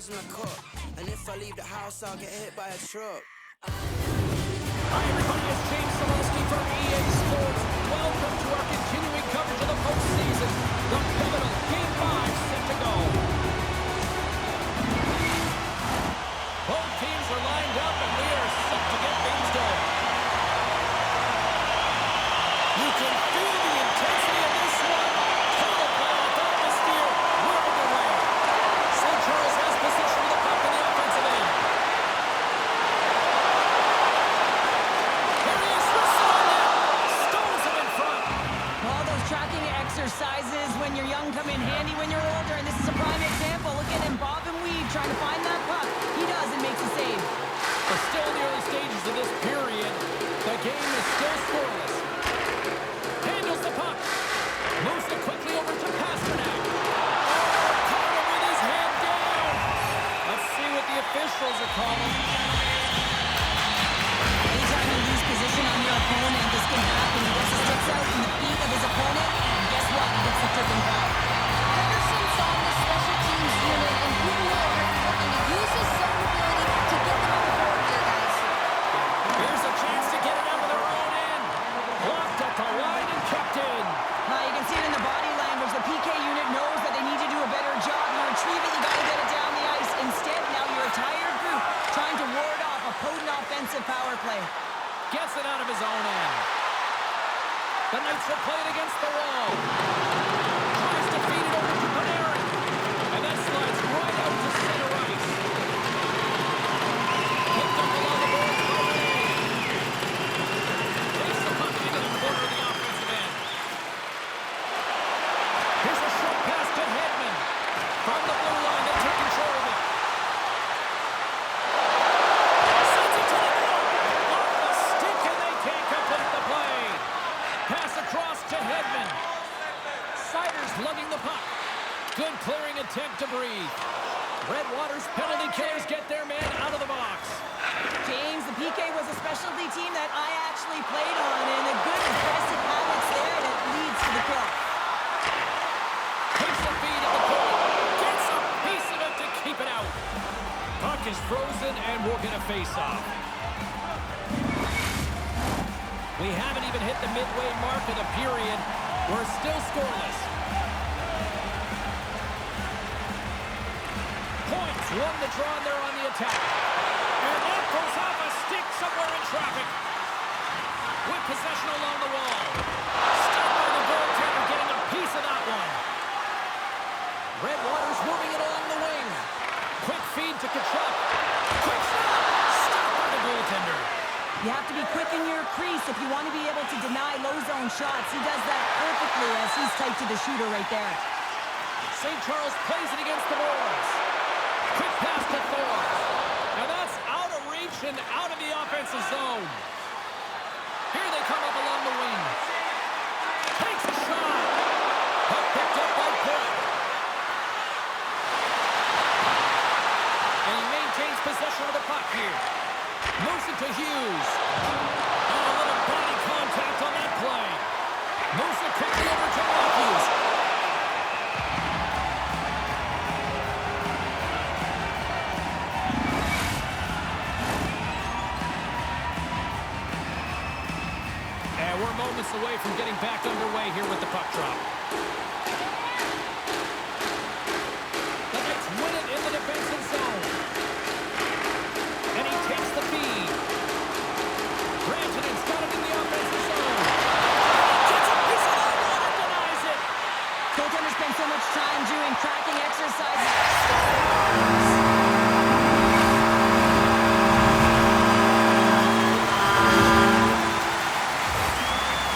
fries and a cup. And if I leave the house, I'll get hit by a truck. Hi everybody, it's James Samolsky from EA Sports. Welcome to our continuing coverage of the postseason. The pivotal Game 5 set to go. Both teams are lined up and we are set to get things going. You can feel the intensity of this one. Total playoff atmosphere moving away. St. Charles has possession of the puck in the offensive end. Here he is, whistle on that. Stones him in front. All those tracking exercises when you're young come in handy when you're older, and this is a prime example. Look at him bob and weave trying to find that puck. He does and makes a save. But still in the early stages of this period, the game is still scoreless. Handles the puck. Moves it quickly over to Pasternak. Oh, caught him with his hand down. Let's see what the officials are calling. Anytime you lose position on your opponent, this can happen. He gets his sticks out from the feet of his opponent, and guess what? He gets the tripping call. Henderson's on the special teams unit, and he will be looking to use his zone ability to get them on the board here, guys. Here's a chance to get it out of their own end. Blocked at the line and kept in. You can see it in the body language. The PK unit knows that they need to do a better job. You retrieve it, you got to get it down the ice. Instead, now you're a tired group trying to ward off a potent offensive power play. Gets it out of his own end. The Knights are playing against the wall. Tries to feed it over to Panarin. And that slides right out to center ice. Picked up along the boards by Ray. Takes the puck into the corner of the offensive end. Here's a short pass to Hedman. From the blue line, they take control of it. Sends it to the middle. Off the stick, and they can't complete the play. Pass across to Hedman. Siders lugging the puck. Good clearing attempt to breathe. Redwater's penalty killers get their man out of the box. James, the PK was a specialty team that I actually played on, and a good aggressive habits there that leads to the kill. Takes the feed at the point. Gets a piece of it to keep it out. Puck is frozen, and we're going to face off. We haven't even hit the midway mark of the period. We're still scoreless. Points won the draw, and they're on the attack. And that goes off a stick somewhere in traffic. With possession along the wall. Stopped by the goaltender, getting a piece of that one. Redwater's moving it along the wing. Quick feed to Kachuk. Quick shot. Stopped by the goaltender. You have to be quick in your crease if you want to be able to deny low zone shots. He does that perfectly as he's tight to the shooter right there. St. Charles plays it against the boards. Quick pass to Thor. Now that's out of reach and out of the offensive zone. Here they come up along the wing. Takes a shot. Puck picked up by Point. And he maintains possession of the puck here. Moves it to Hughes. And a little body contact on that play. Moves it quickly over to Matthews. And we're moments away from getting back underway here with the puck drop. The Knights win it in the defensive zone. And he takes the feed. Rantanen's got it in the offensive zone. Gets a piece of that one and denies it. Goaltenders spend so much time doing tracking exercises.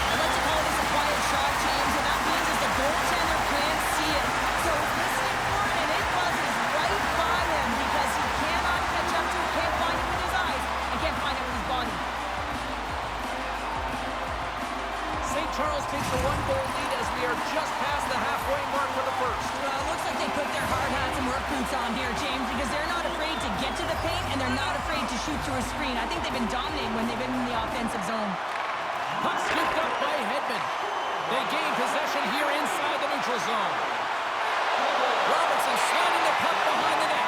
I'd like to call this a quiet shot, James, and that means is the goaltender can't see it. So he's listening for it, and it buzzes right by him because he cannot catch up to it, can't find it with his eyes, and can't find it with his body. St. Charles takes a one-goal lead as we are just past the halfway mark for the first. Well, it looks like they put their hard hats and work boots on here, James, because they're not afraid to get to the paint, and they're not afraid to shoot through a screen. I think they've been dominating when they've been in the offensive zone. Puck scooped up by Hedman. They gain possession here inside the neutral zone. Robertson sliding the puck behind the net.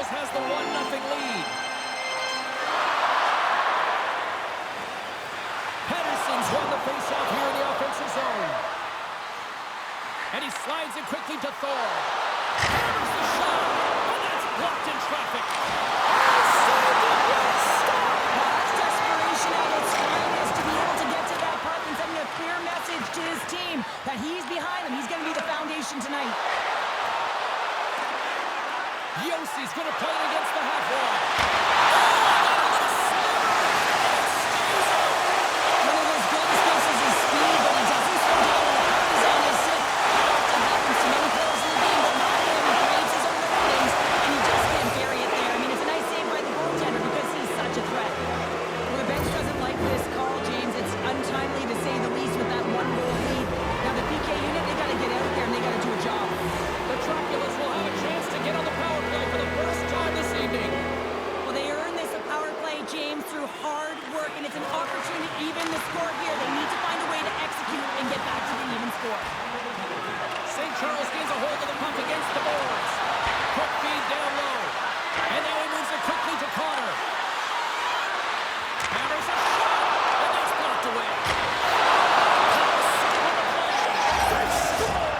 Charles has the 1-0 lead. Pedersen's won the faceoff here in the offensive zone. And he slides it quickly to Thor. Hammers the shot, and that's blocked in traffic. That's desperation at its finest to be able to get to that puck and sending a clear message to his team that he's behind them. He's going to be the foundation tonight. Yossi's going to play it against the half wall. One of those greatest pieces is speed, but he doesn't slow down when the puck is on his hip. It often happens to many players in the game, but not him. He creates his own openings, and he just can't bury it there. I mean, it's a nice save by the goaltender because he's such a threat. Well, the bench doesn't like this call, James. It's untimely to say the least with that 1-goal lead. Now, the PK unit, they got to get out there, and they got to do a job. The Troculus will have a chance to get on the power play for the first time this evening. Well, they earned this power play, James, through hard work, and it's an opportunity to even the score here. They need to find a way to execute and get back to the even score. St. Charles gains a hold of the puck against the boards. Quick feed down low. And now he moves it quickly to Connor. Hammers a shot, and that's blocked away. They score!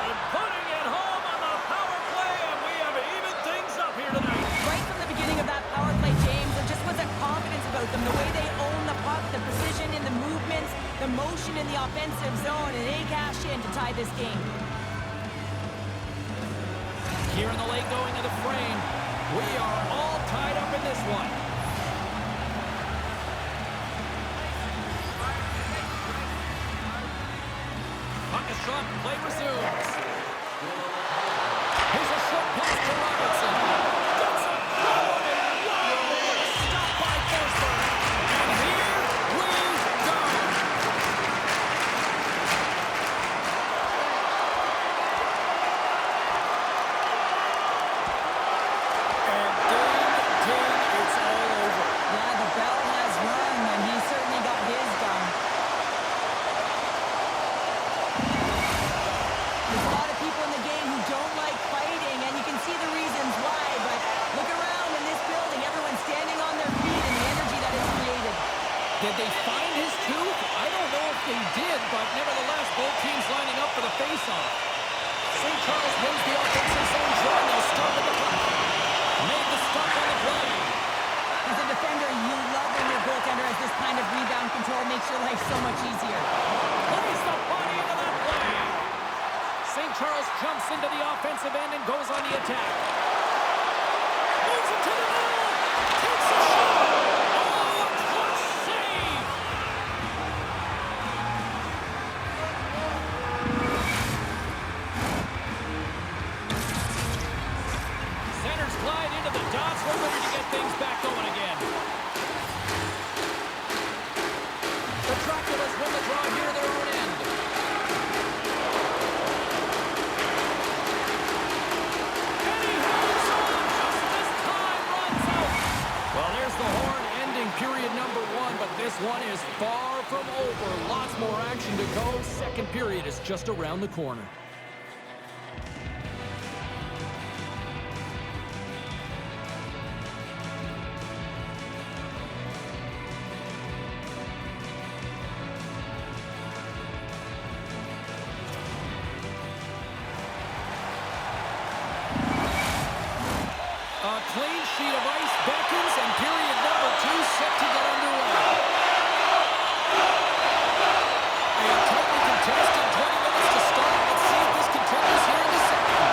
And putting it home on the power play, and we have evened things up here tonight. Right from the beginning of that power play, James, there just was a confidence about them. The way they own the puck, the precision in the movements, the motion in the offensive zone, and they cash in to tie this game. Here in the late going of the frame, we are all tied up in this one. Puck is shot, play resumes. Here's a short pass to Robertson. Gets a goal, and whoa, stop by Forsberg. And here we go. And ding, it's all over. Yeah, the bell has rung, and he certainly got his done. There's a lot of people in the game who don't like fighting, and you can see the reasons why, but look around in this building. Everyone's standing on their feet and the energy that is created. Did they find his tooth? I don't know if they did, but nevertheless, both teams lining up for the face-off. St. Charles wins the offensive zone draw. They'll start with the puck. Made the stop on the play. As a defender, you love when your goaltender has this kind of rebound control. Makes your life so much easier. Plays the body into that play. St. Charles jumps into the offensive end and goes on the attack. Moves it to the middle. Takes a shot. Oh, a clutch save. Centers glide into the dots. We're ready to get things back going again. The Troculus win the draw here at their own end. And he hangs on just as time runs out. Well, there's the horn ending period number 1, but this one is far from over. Lots more action to go. Second period is just around the corner. A clean sheet of ice beckons, and period number 2 set to get underway. A tightly contested 20 minutes to start. Let's see if this continues here in the second.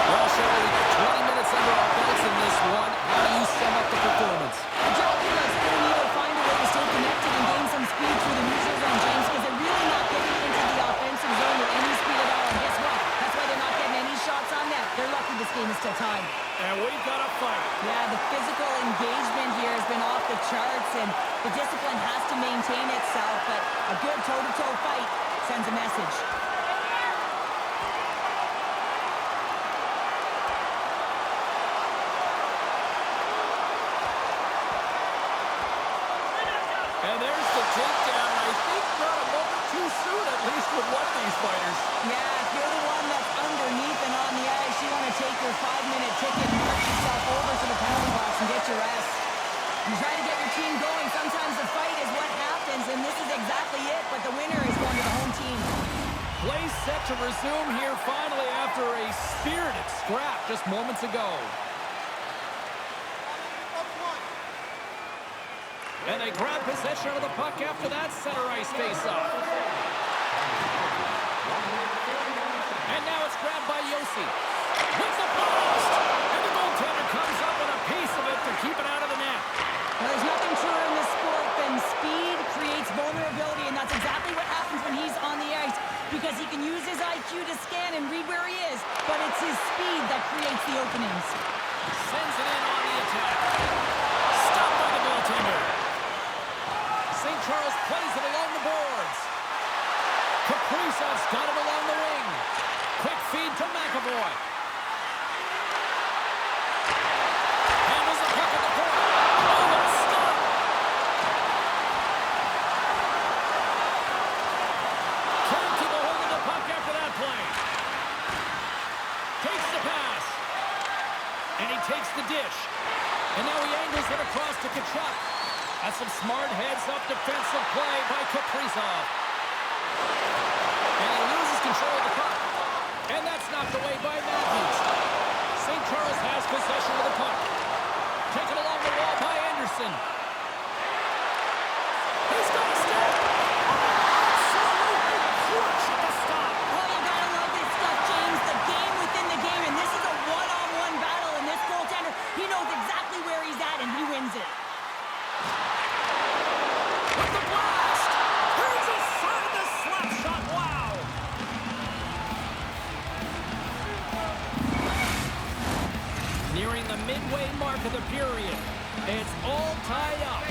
Well, Cheryl, we got 20 minutes under our belts in this one. How do you sum up the performance? The Troculus really need to find a way to stay connected and gain some speed through the neutral zone, James, because they're really not getting into the offensive zone with any speed at all. And guess what? That's why they're not getting any shots on net. They're lucky this game is still tied. And we've got a fight. Yeah, the physical engagement here has been off the charts, and the discipline has to maintain itself, but a good toe-to-toe fight sends a message. And there's the takedown. I think not a moment too too soon, at least with one of these fighters. Yeah, if you're the one that's underneath and on the ice, you want to take your 5-minute ticket, march yourself over to the penalty box and get your rest. You try to get your team going. Sometimes the fight is what happens, and this is exactly it, but the winner is going to the home team. Play set to resume here finally after a spirited scrap just moments ago. And they grab possession of the puck after that center ice face-off. And now it's grabbed by Yossi. With the blast! And the goaltender comes up with a piece of it to keep it out of the net. Well, there's nothing truer in this sport than speed creates vulnerability, and that's exactly what happens when he's on the ice, because he can use his IQ to scan and read where he is, but it's his speed that creates the openings. Sends it in on the attack. Stopped by the goaltender. St. Charles plays it along the boards. Kaprizov's got it along the wing. Quick feed to McAvoy. Handles the puck at the point. Oh, what a stop! Can't keep a hold of the puck after that play. Takes the pass. And he takes the dish. And now he angles it across to Kachuk. That's some smart heads-up defensive play by Kaprizov. And he loses control of the puck. And that's knocked away by Matthews. St. Charles has possession of the puck. Taken along the wall by Anderson. He's got a stop. Absolutely crushed at the stop. Oh, you gotta love this stuff, James. The game within the game, and this is a one-on-one battle, and this goaltender, he knows exactly where he's at, and he wins it. With the blast! Here's aside the slap shot. Wow! Nearing the midway mark of the period. It's all tied up.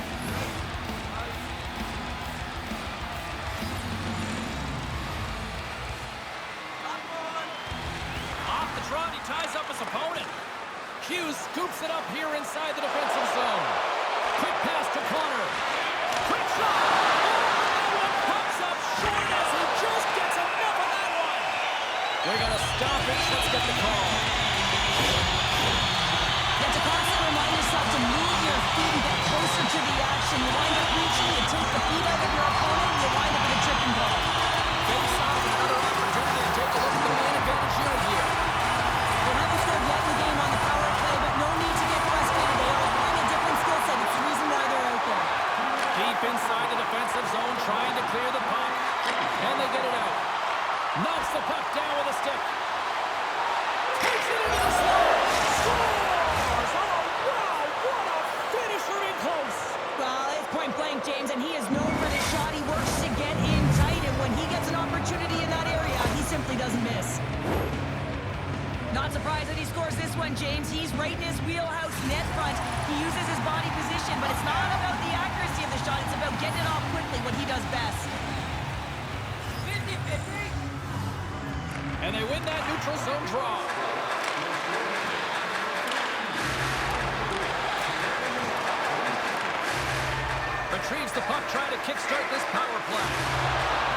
Off the trot, he ties up his opponent. Hughes scoops it up here inside the defensive zone. Quick pass to Connor. Quick shot! Oh, that one pops up short as he just gets enough of that one. We're going to stop it. Let's get the call. You have to constantly remind yourself to move your feet and get closer to the action. You wind up reaching, you take the feet out of your opponent, and you wind up in a tripping ball. Face off, another opportunity to take a look at the man advantage unit here. They haven't scored yet in the game on the power play, but no need to get frustrated. They all bring a different skill set. It's the reason why they're out there. Deep inside the defensive zone, trying to clear the puck. And they get it out. Knocks the puck down with a stick. Takes it into the slot. Scores! Oh, wow! What a finisher in close! Well, it's point blank, James, and he is known for the shot. He works to get in tight, and when he gets an opportunity in that area, he simply doesn't miss. Not surprised that he scores this one, James. He's right in his wheelhouse, net front. He uses his body position, but it's not about the accuracy of the shot. It's about getting it off quickly, what he does best. 50-50. And they win that neutral zone draw. Retrieves the puck, trying to kickstart this power play.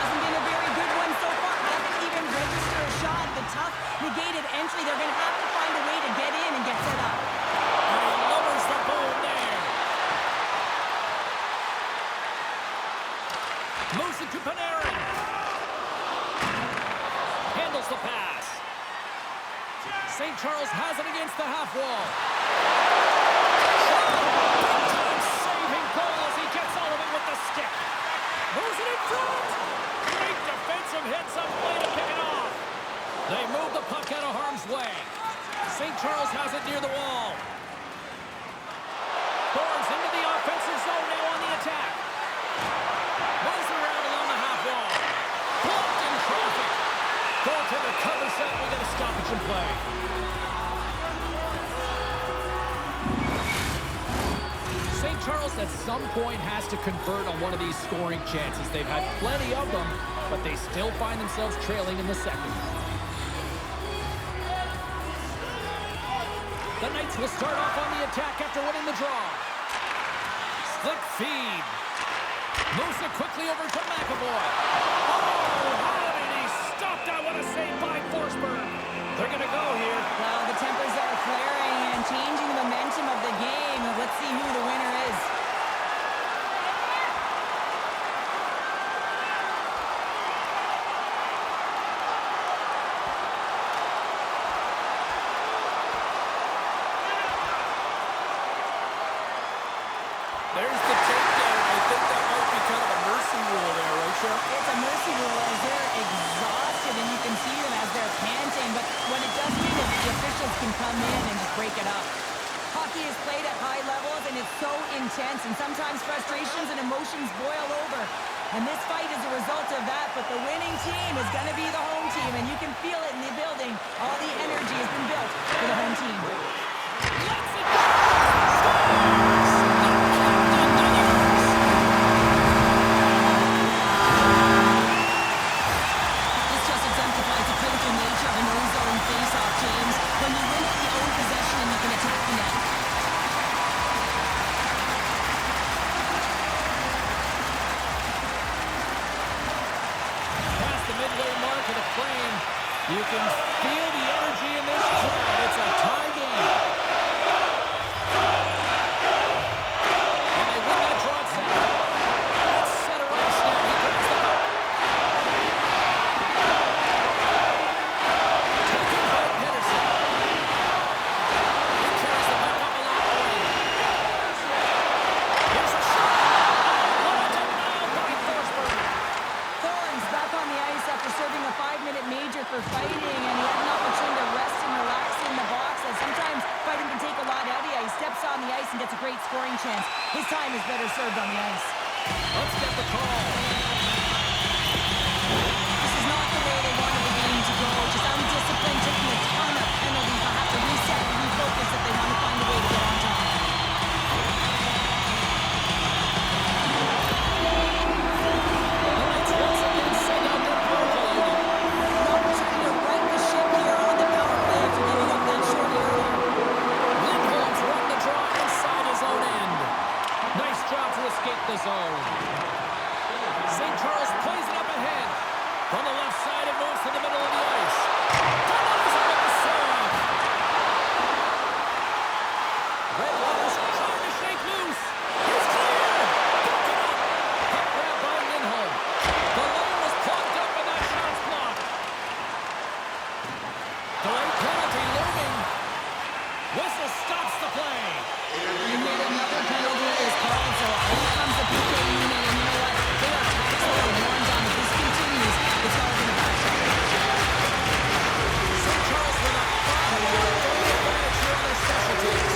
Hasn't been a very good one so far. Haven't even registered a shot. The tough, negated entry. They're going to have to find a way to get in and get set up. And he lowers the ball there. Moves it to Panarin. Handles the pass. St. Charles has it against the half wall. Big-time saving goal as he gets all of it with the stick. Moves it in front. Great defensive heads-up play to pick it off. They move the puck out of harm's way. St. Charles has it near the wall. Thorns into the offensive zone now on the attack. Moves around along the half wall. Blocked in traffic. Goaltender covers that. We get a stoppage in play. St. Charles at some point has to convert on one of these scoring chances. They've had plenty of them, but they still find themselves trailing in the second. The Knights will start off on the attack after winning the draw. Slick feed. Moves it quickly over to McAvoy. Oh, how did he stop that? What a save by Forsberg. They're going to go here. Well, the tempers are flaring and changing the momentum of the game. Let's see who the winner is. There's the takedown. I think that might be kind of a mercy rule there, right, Shep? It's a mercy rule as they're exhausted, and you can see them as they're panting. But what it does mean is the officials can come in and just break it up. Hockey is played at high levels, and it's so intense, and sometimes frustrations and emotions boil over. And this fight is a result of that, but the winning team is going to be the home team, and you can feel it in the building. All the energy has been built for the home team. Let's it go! This just exemplifies the critical nature of an own-zone face-off, James. When you win it, you own possession and you can attack the net. Past the midway mark of the frame, you can feel the energy in this crowd. It's a tie game. And they win that draw at center. That's center ice now. He grabs the puck. Taken by Pedersen. He carries the puck up along the wing. Here's a shot. Oh, denied by Forsberg. Thorns back on the ice after serving a 5-minute major for fighting, and he had an opportunity to rest and relax in the box, as sometimes fighting can take a lot out of you. He steps on the ice and gets a great scoring chance. His time is better served on the ice. Let's get the call. This is not the way they wanted the game to go. Just undisciplined, taking a ton of penalties. They'll have to reset and refocus if they want to find a way to get on top. The Knights once again send out their power play unit. An opportunity to right the ship here on the power play after giving up that short earlier. Lindholm's run the draw inside his own end. Nice job to escape the zone. St. Charles plays it up ahead. From the left side, it moves to the middle of the ice. Delivers it with the save. Redwaters trying to shake loose. He's clear. Broken up. Puck grab by Lindholm. The lane was plugged up and that shot's blocked. Delayed penalty looming. Whistle stops the play. And yet another penalty is called, so here comes the PK unit, and you know what? They are absolutely worn down. If this continues, it's all going to backtrack. St. Charles with a 5-1 goal advantage here on their special teams.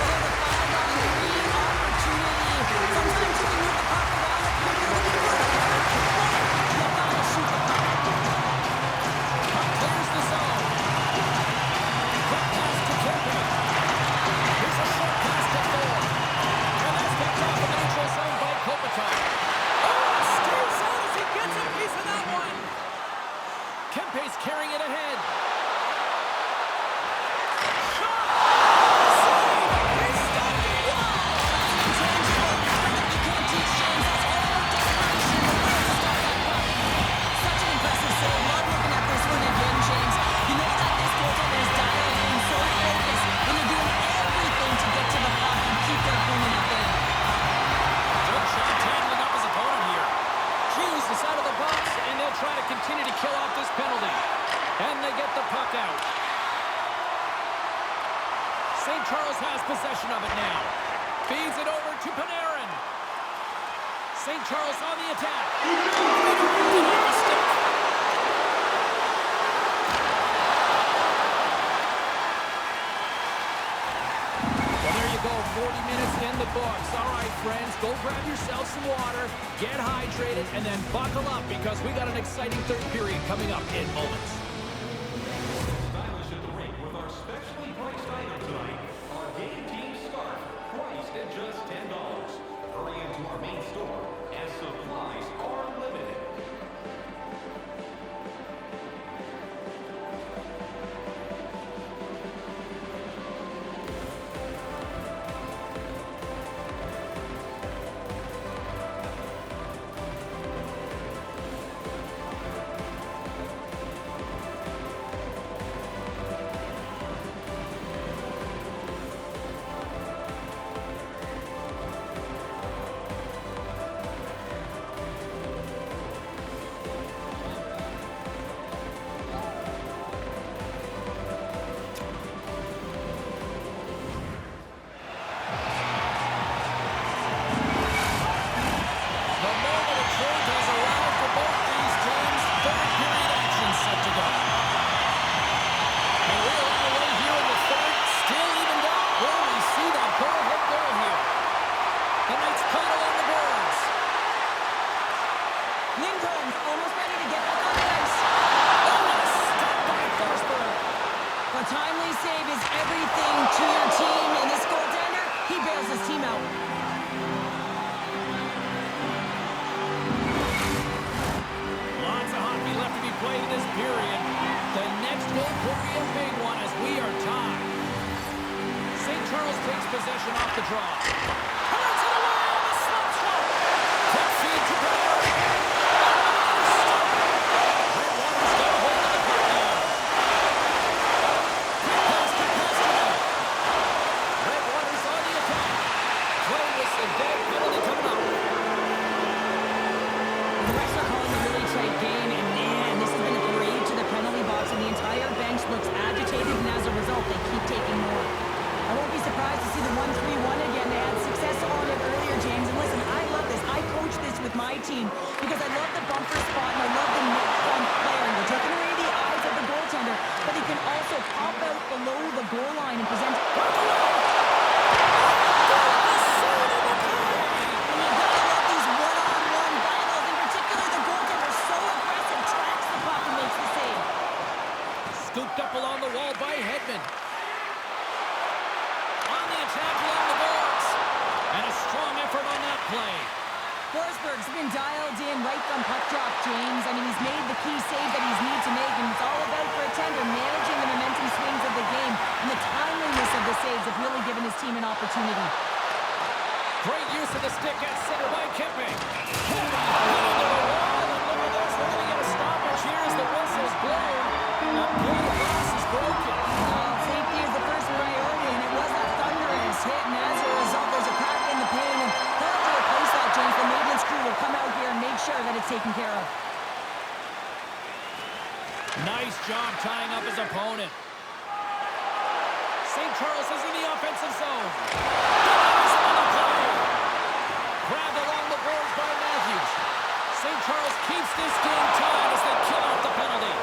Well, the 5-on-3 opportunity. Sometimes you can move the puck around the perimeter. You gotta shoot the puck. Puck clears the zone. Quick pass to Kempe. Here's a short pass to Thor. And that's picked off in the neutral zone by Kopitar. Oh, it steers out as he gets a piece of that one. Kempe's carrying it ahead. Shot! Save! He stopped it! Intangible. You can't teach James. That's all desperation. The way to stop that puck. Such an impressive save. Love looking at this one again, James. You know that this goaltender is dialed in, so focused, and they're doing everything to get to the puck and keep their opponent at bay. Good shot tangling up his opponent here. Hughes is out of the box, and they'll try to continue to kill off this penalty. And they get the puck out. St. Charles has possession of it now. Feeds it over to Panarin. St. Charles on the attack. Off the stick. Well, there you go. 40 minutes in the books. All right, friends, go grab yourself some water, get hydrated, and then buckle up because we got an exciting third period coming up in moments. Stylish at the rink with our specially priced item tonight. Our game team scarf, priced at just $10. Hurry into our main store as supplies are limited. takes possession off the draw. Turns it away on the slip shot. Quick feed to Bernard. Redwater's got a hold of the puck now. Quick pass to Pasternak. Redwater's on the attack. Play with the dead penalty coming up. The Rex are calling a really tight game, and man, this has been a parade to the penalty box, and the entire bench looks agitated, and as a result, they keep taking more. I won't be surprised to see the 1-3-1 again. They had success on it earlier, James, and listen, I love this. I coach this with my team because I love the bumper spot, and I love the net front player. You're taking away the eyes of the goaltender, but he can also pop out below the goal line and present... Scooped up along the wall by Hedman. On the attack along the boards. And a strong effort on that play. Forsberg's been dialed in right from puck drop, James. I mean, he's made the key save that he's need to make, and it's all about for a tender, managing the momentum swings of the game, and the timeliness of the saves have really given his team an opportunity. Great use of the stick at center by Kempe. Kempe into the wall, and look at this. We're going to get a stoppage here as the whistle's blown. The glass is broken. Safety is the first priority, and it was a thunderous hit, and as a result, there's a crack in the pane, and they'll have to replace that, James. The maintenance crew will come out here and make sure that it's taken care of. Nice job tying up his opponent. St. Charles is in the offensive zone. On the play. Grabbed along the boards by Matthews. St. Charles keeps this game tied as they kill out the penalty.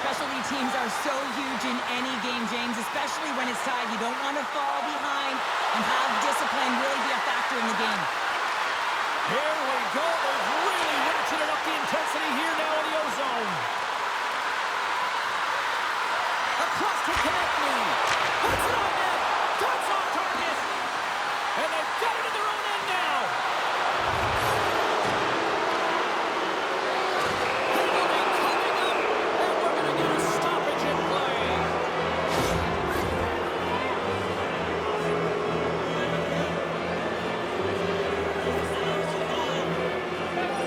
Specialty teams are so huge in any game, James, especially when it's tied. You don't want to fall behind and have discipline really be a factor in the game. Here we go. They've really ratcheted up the intensity here now in the O-zone. Across to Konechny. Puts it on net. Cuts off target. And they've got it in their own end now. Penalty coming up. And we're going to get a stoppage in play.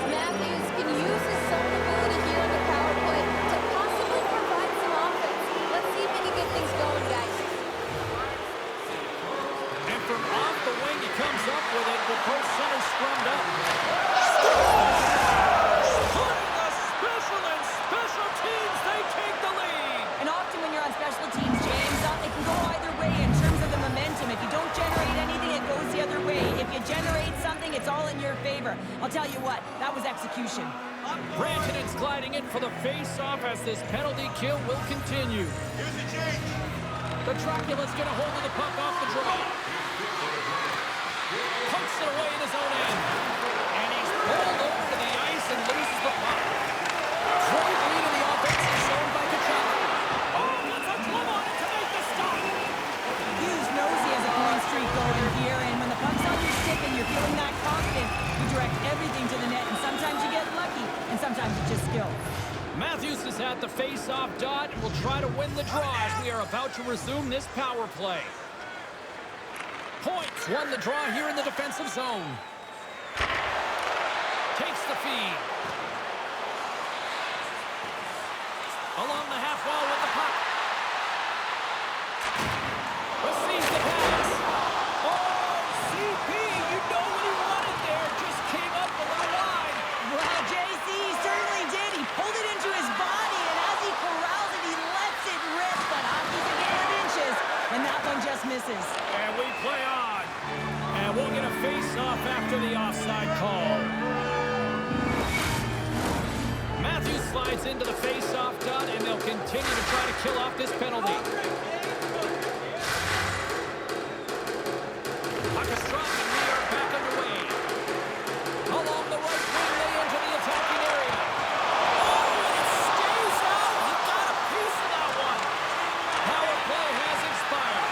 Matthews can use his zone ability here in the power play to possibly provide some offense. Let's see if he can get things going, guys. And from off the wing, he comes up with it with both centers scrummed up. Putting the special and special teams, they take the lead. And often when you're on special teams, James, it can go either way in terms of the momentum. If you don't generate anything, it goes the other way. If you generate something, it's all in your favor. I'll tell you what, that was execution. Rantanen's gliding in for the face-off as this penalty kill will continue. The Dracula's get a hold of the puck off the draw. Pumps it away in his own end. And he's pulled over to the ice and loses the puck. Great lead in the offensive zone by Kachuk. Oh, that's a glove on it to make the stop. Hughes knows he has a point streak going here, and when the puck's on your stick and you're feeling that confident, you direct everything to the net, and sometimes you get lucky, and sometimes it's just skill. Matthews is at the face-off dot and will try to win the draw as we are about to resume this power play. Points won the draw here in the defensive zone. Takes the feed. Along the half wall with the puck. Receives the pass. Oh, CP, you know what he wanted there. Just came up a little wide. Well, JC certainly did. He pulled it into his body, and as he corrals it, he lets it rip, but hockey's a game of inches, and that one just misses. And we play on. And we'll get a face-off after the offside call. Matthews slides into the face-off dot, and they'll continue to try to kill off this penalty. Puck is dropped, and we are back underway. Along the right wing, they enter the attacking area. Oh, and it stays out. He got a piece of that one. Power play has expired.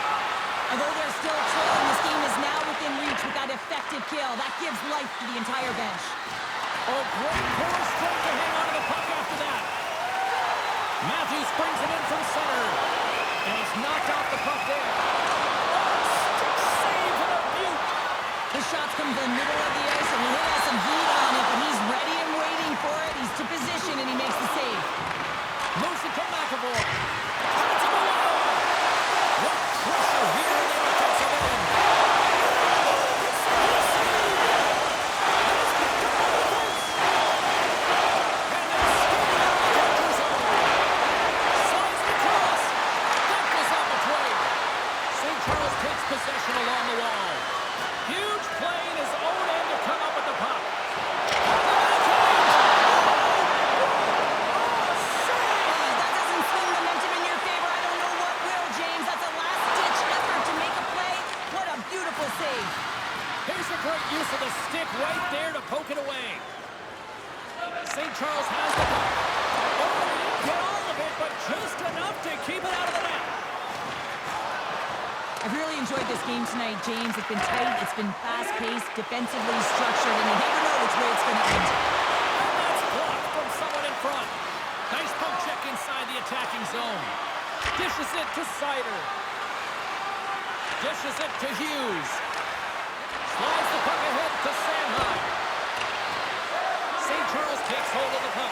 Although they're still trailing, this game is now within reach with that effective kill. That gives life to the entire bench. Oh, great poor strike to hang onto the puck after that. Matthews brings it in from center. And he's knocked off the puck there. Oh, stick shots come to the middle of the ice, and he has some heat on it, but he's ready and waiting for it. He's to position, and he makes the save. Moves it to McAvoy. It's a goal! What pressure here in the offensive end. Possession along the wall. Huge play in his own end to come up with the puck. That doesn't swing momentum in your favor. I don't know what will, James. That's a last-ditch effort to make a play. What a beautiful save. Here's a great use of the stick right there to poke it away. St. Charles has the puck. Oh, he didn't get all of it, but just enough to keep it out of the net. I've really enjoyed this game tonight, James. It's been tight, it's been fast-paced, defensively structured, and you never know which way it's going to end. And that's blocked from someone in front. Nice pump check inside the attacking zone. Dishes it to Sider. Dishes it to Hughes. Slides the puck ahead to Sanheim. St. Charles takes hold of the puck.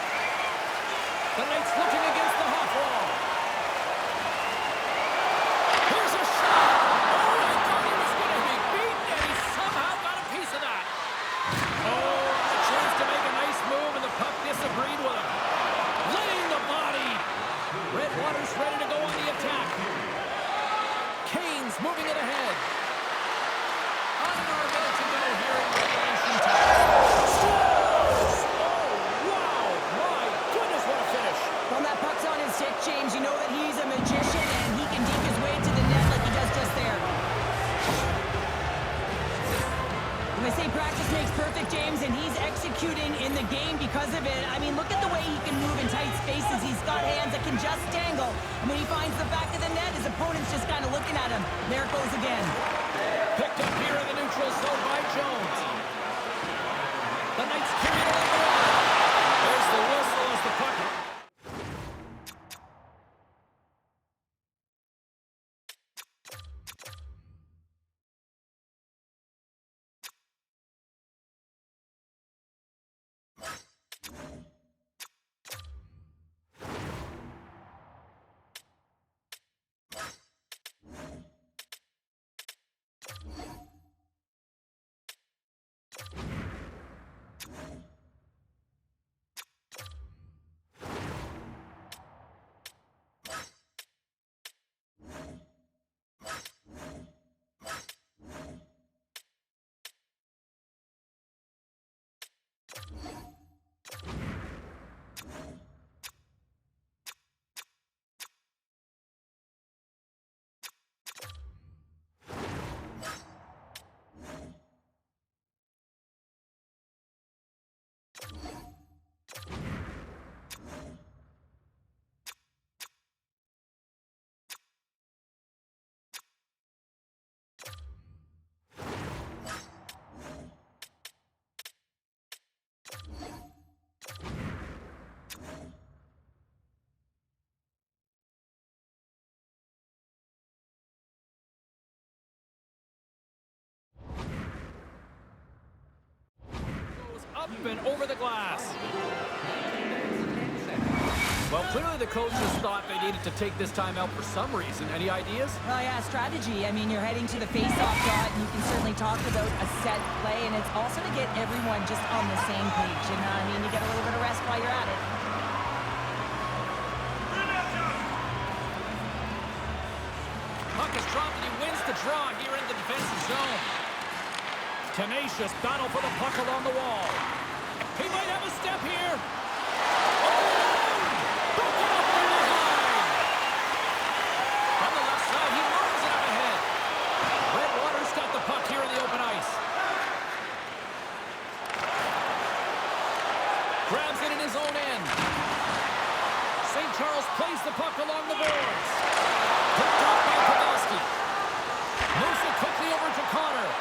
The Knights looking against the half wall. Here's a shot. Oh, I thought he was going to be beaten, and he somehow got a piece of that. Oh, a chance to make a nice move, and the puck disagreed with him. Laying the body. Redwater's ready to go on the attack. Kane's moving it ahead. Under a minute to go here in regulation time. Scores! Oh, wow. My goodness, what a finish. When that puck's on his stick, James, you know that he's a magician, and he can deke his way to the net like he does just there. When I say practice makes perfect, James, and he's executing in the game because of it. I mean, look at the way he can move in tight spaces. He's got hands that can just dangle. And when he finds the back of the net, his opponent's just kind of looking at him. There it goes again. Picked up here in the neutral zone by Jones. The Knights carry it along the wall. There's the whistle as the puck. Up and over the glass. Well, clearly the coaches thought they needed to take this time out for some reason. Any ideas? Well, yeah, strategy. I mean, you're heading to the face-off dot, and you can certainly talk about a set play, and it's also to get everyone just on the same page. You know what I mean? You get a little bit of rest while you're at it. Puck is dropped, and he wins the draw here in the defensive zone. Tenacious battle for the puck along the wall. He might have a step here. Oh! Broken up from behind. From the left side, he moves it up ahead. Redwater's got the puck here in the open ice. Grabs it in his own end. St. Charles plays the puck along the boards. Picked up by Pavelski. Moves it quickly over to Connor.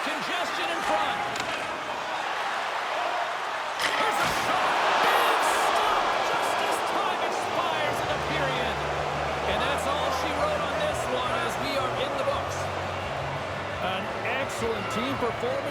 Congestion in front. There's a shot. Big stop just as time expires in the period. And that's all she wrote on this one as we are in the performance